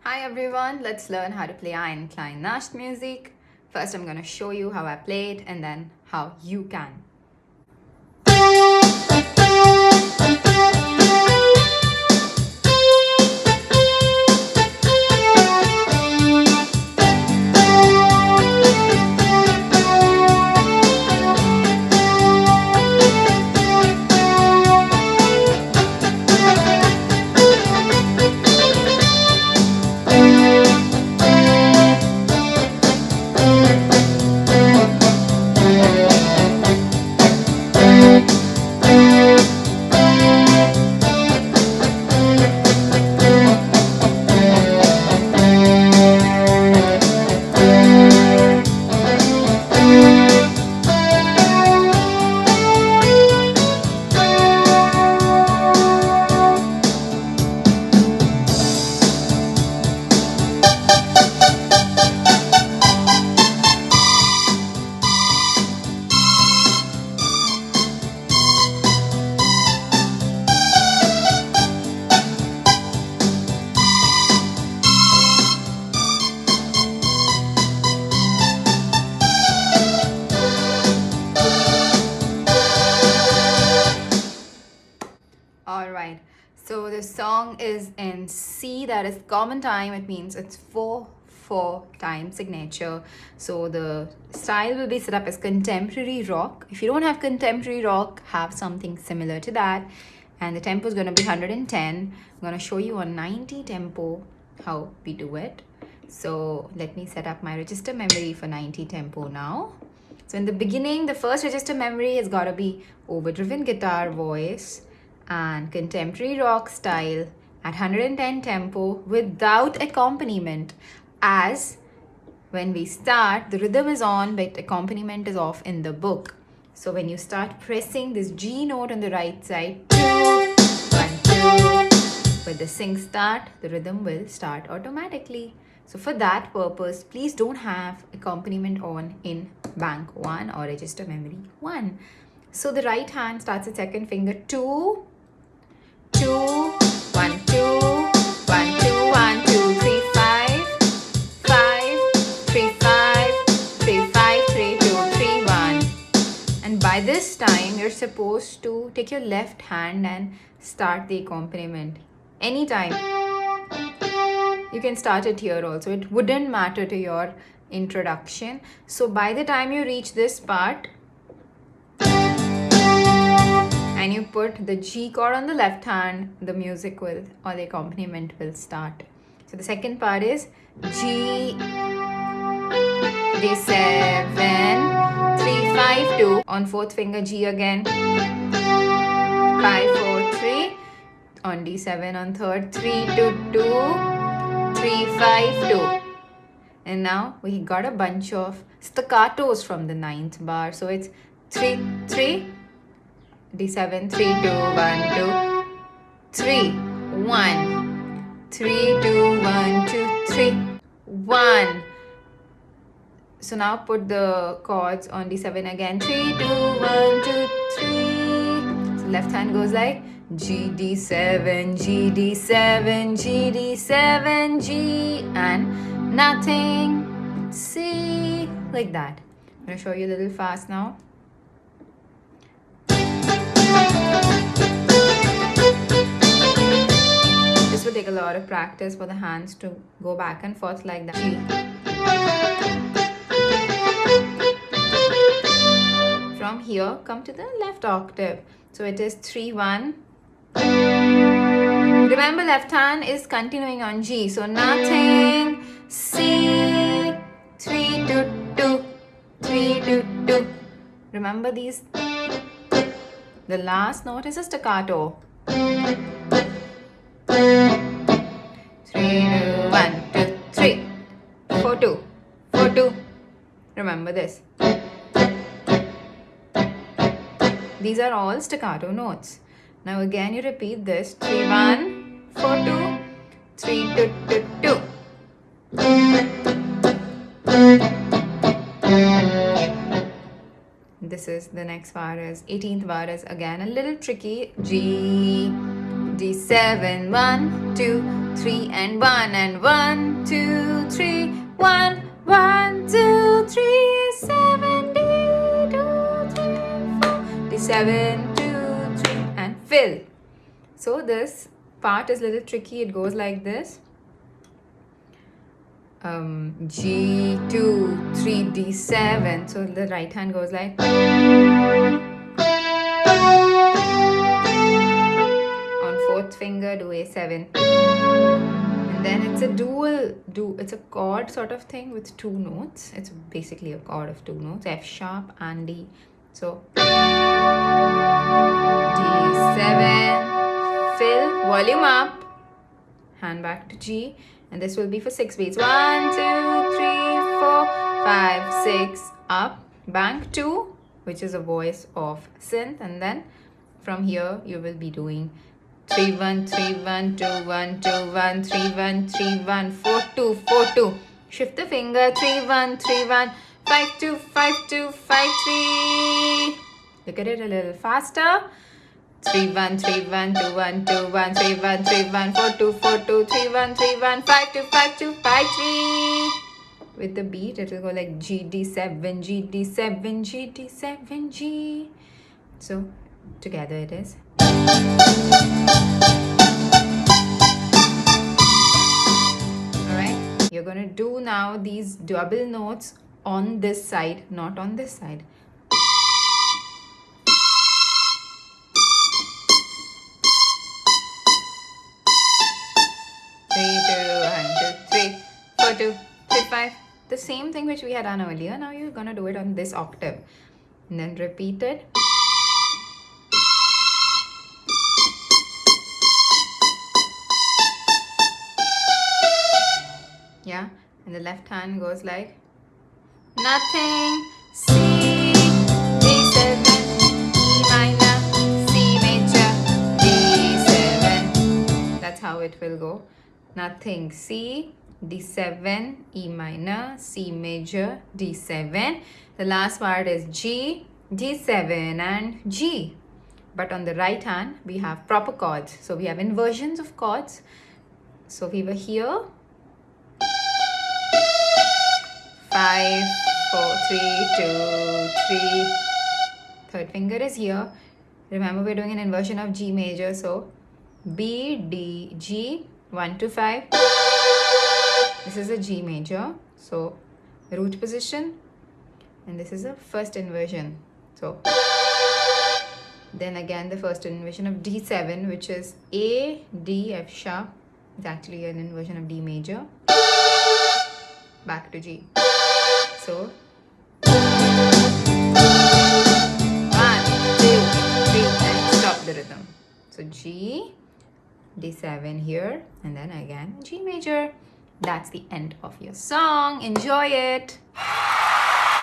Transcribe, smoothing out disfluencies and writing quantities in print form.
Hi everyone, let's learn how to play EINE KLEINE NACHTMUSIK. First I'm going to show you how I play it and then how you can. Alright, so the song is in C, that is common time. It means it's 4/4 time signature. So the style will be set up as contemporary rock. If you don't have contemporary rock, have something similar to that. And the tempo is going to be 110. I'm going to show you on 90 tempo how we do it. So let me set up my register memory for 90 tempo now. So in the beginning, the first register memory has got to be overdriven guitar voice and contemporary rock style at 110 tempo without accompaniment, as when we start the rhythm is on but accompaniment is off in the book. So when you start pressing this G note on the right side, 2, 1, 2, with the sing start, the rhythm will start automatically. So for that purpose, please don't have accompaniment on in bank 1 or register memory 1. So the right hand starts at second finger, 2, 2, 1, 2, 1, 2, 1, 2, 3, 5, 5, 3, 5, 3, 5, 3, 2, 3, 1. And by this time, you're supposed to take your left hand and start the accompaniment. Anytime. You can start it here also. It wouldn't matter to your introduction. So by the time you reach this part, and you put the G chord on the left hand, the music will, or the accompaniment will start. So the second part is G, D7, 3, 5, 2. On fourth finger, G again. 5, 4, 3. On D7 on third, 3, 2, 2. 3, 5, 2. And now we got a bunch of staccatos from the ninth bar. So it's 3, 3. D7, 3, 2, 1, 2, 3, 1, 3, 2, 1, 2, 3, 1. So now put the chords on D7 again, 3, 2, 1, 2, 3. So left hand goes like G, D7, G, D7, G, D7, G, and nothing, C, like that. I'm going to show you a little fast now. This will take a lot of practice for the hands to go back and forth like that. G. From here, come to the left octave. So it is 3, 1. Remember, left hand is continuing on G. So nothing, C, 3, 2, 2, 3, 2, 2. Remember these? The last note is a staccato. 3, 2, 1, 2, 3. 4, 2, 4, 2. Remember this. These are all staccato notes. Now again you repeat this. 3, 1, 4, 2, 3, 2, 2, 2. This is the next bar is 18th bar is again a little tricky. G, D7, 1, 2, 3 and 1 and 1, 2, 3, 1, 1, 2, 3, 7, D, 2, 3, 4, D7, 2, 3, and fill. So this part is a little tricky. It goes like this. G, 2, 3, D7. So the right hand goes like. On fourth finger, do A7. And then it's a it's a chord sort of thing with two notes. It's basically a chord of two notes, F sharp and D. So D7, fill, volume up, hand back to G, and this will be for 6 beats. 1, 2, 3, 4, 5, 6, up, bank 2, which is a voice of synth, and then from here you will be doing 3 1 3 1 2 1 2 1 3 1 3 1 4 2 4 2. Shift the finger. 3 1 3 1 5 2 5 2 5 3. Look at it a little faster. 3 1 3 1 2 1 2 1 3 1 3 1 4 2 4 2 3 1 3 1 5 2 5 2 5 3. With the beat, it will go like G D7 G D7 G D7 G. So together it is. Alright, you're going to do now these double notes on this side, not on this side. Three, 2, 1, 2, 3, 4, 2, 3, 5. The same thing which we had done earlier. Now you're going to do it on this octave. And then repeat it. Yeah, and the left hand goes like nothing, C, D7, E minor, C major, D7. That's how it will go. Nothing, C, D7, E minor, C major, D7. The last part is G, D7 and G. But on the right hand, we have proper chords. So we have inversions of chords. So we were here. 5, 4, 3, 2, 3. Third finger is here. Remember, we're doing an inversion of G major. So B, D, G, 1 to 5. This is a G major. So root position. And this is a first inversion. So then again, the first inversion of D7, which is A, D, F sharp. It's actually an inversion of D major. Back to G. So 1, 2, 3, and stop the rhythm. So G, D7 here, and then again G major. That's the end of your song. Enjoy it.